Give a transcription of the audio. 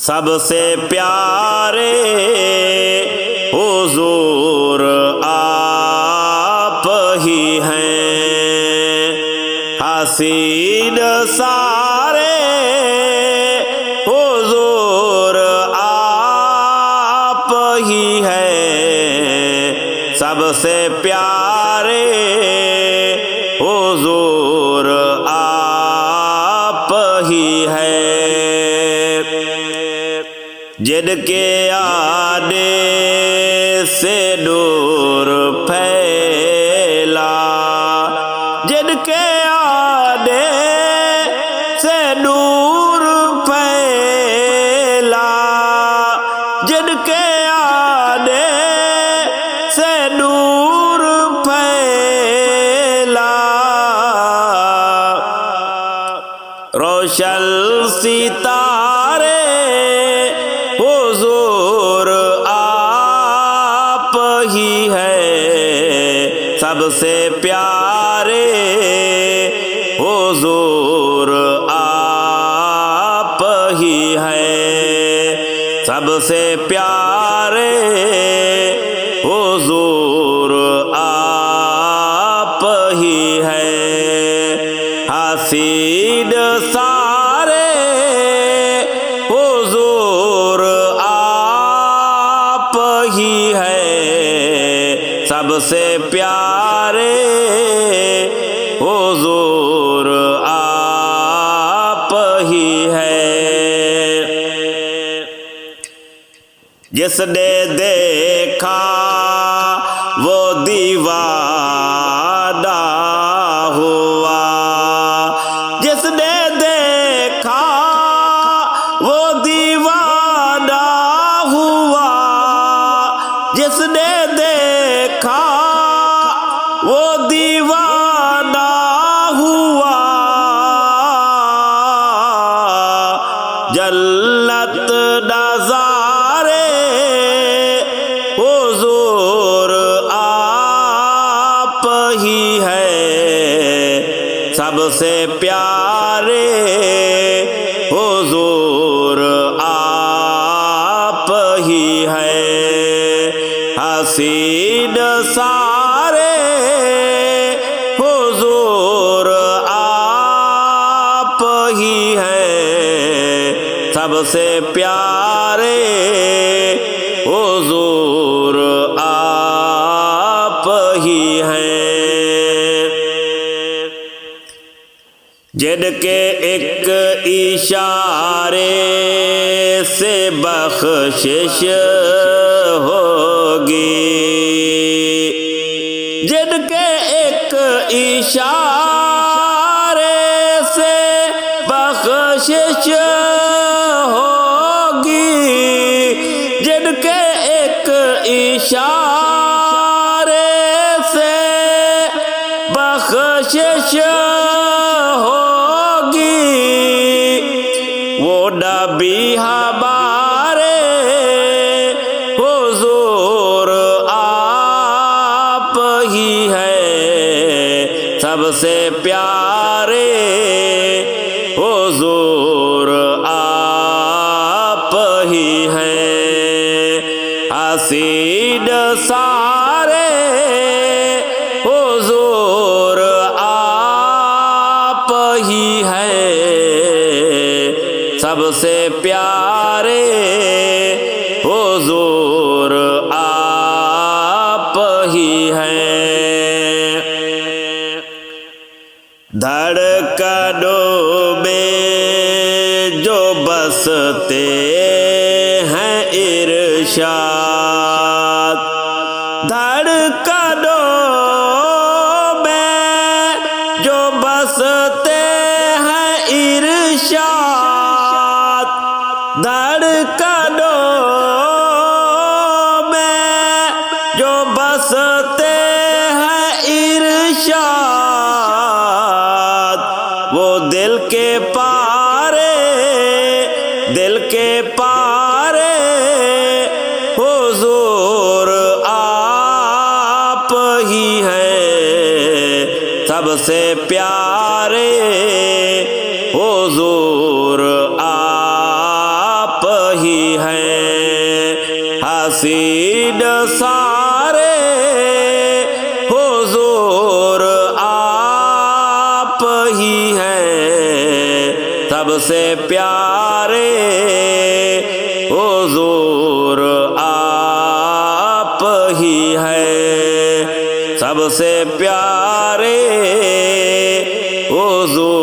سب سے پیارے حضور آپ ہی ہیں، حسین سارے حضور آپ ہی ہیں، سب سے پیارے حضور آپ ہی ہیں، جن کے آنے سے نور پھیلا، جن کے آنے سے نور پھیلا، جن کے آنے سے نور پھیلا، روشن ستارے حضور آپ ہی ہیں، سب سے پیارے حضور آپ ہی ہیں، سب سے پیارے حضور آپ ہی ہیں، حسین سارے حضور آپ ہی ہیں، سب سے پیارے حضور آپ ہی ہیں، جس نے دیکھا وہ دیوانہ ہوا، جس نے دیکھا وہ دیوانہ ہوا، جس نے دیکھا وہ دیوانہ ہوا، جنت نظارے حضور آپ ہی ہیں، سب سے پیارے حضور آپ ہی ہیں، حسین سارے حضور آپ ہی ہیں، سب سے پیارے حضور آپ ہی ہیں، جن کے ایک اشارے سے بخشش ہوگی، جن کے ایک اشارے سے بخشش ہوگی، جن کے ایک اشارے سے بخشش ہوگی، وہ نبی ہمارے حضور آپ ہی ہیں، سب سے پیارے حضور آپ ہی ہیں، حسین سارے حضور آپ ہی ہیں، سب سے پیارے حضور آپ ہی ہیں، دھڑکنوں میں جو بستے ہیں ارشاد، دھڑکنوں میں جو بستے ہیں ارشاد، دھڑکنوں میں جو بستے ہیں ارشاد، وہ دل کے پارے، دل کے پارے حضور آپ ہی ہیں، سب سے پیارے حضور آپ سید سارے حضور آپ ہی ہیں سب سے پیارے حضور آپ ہی ہیں سب سے پیارے حضور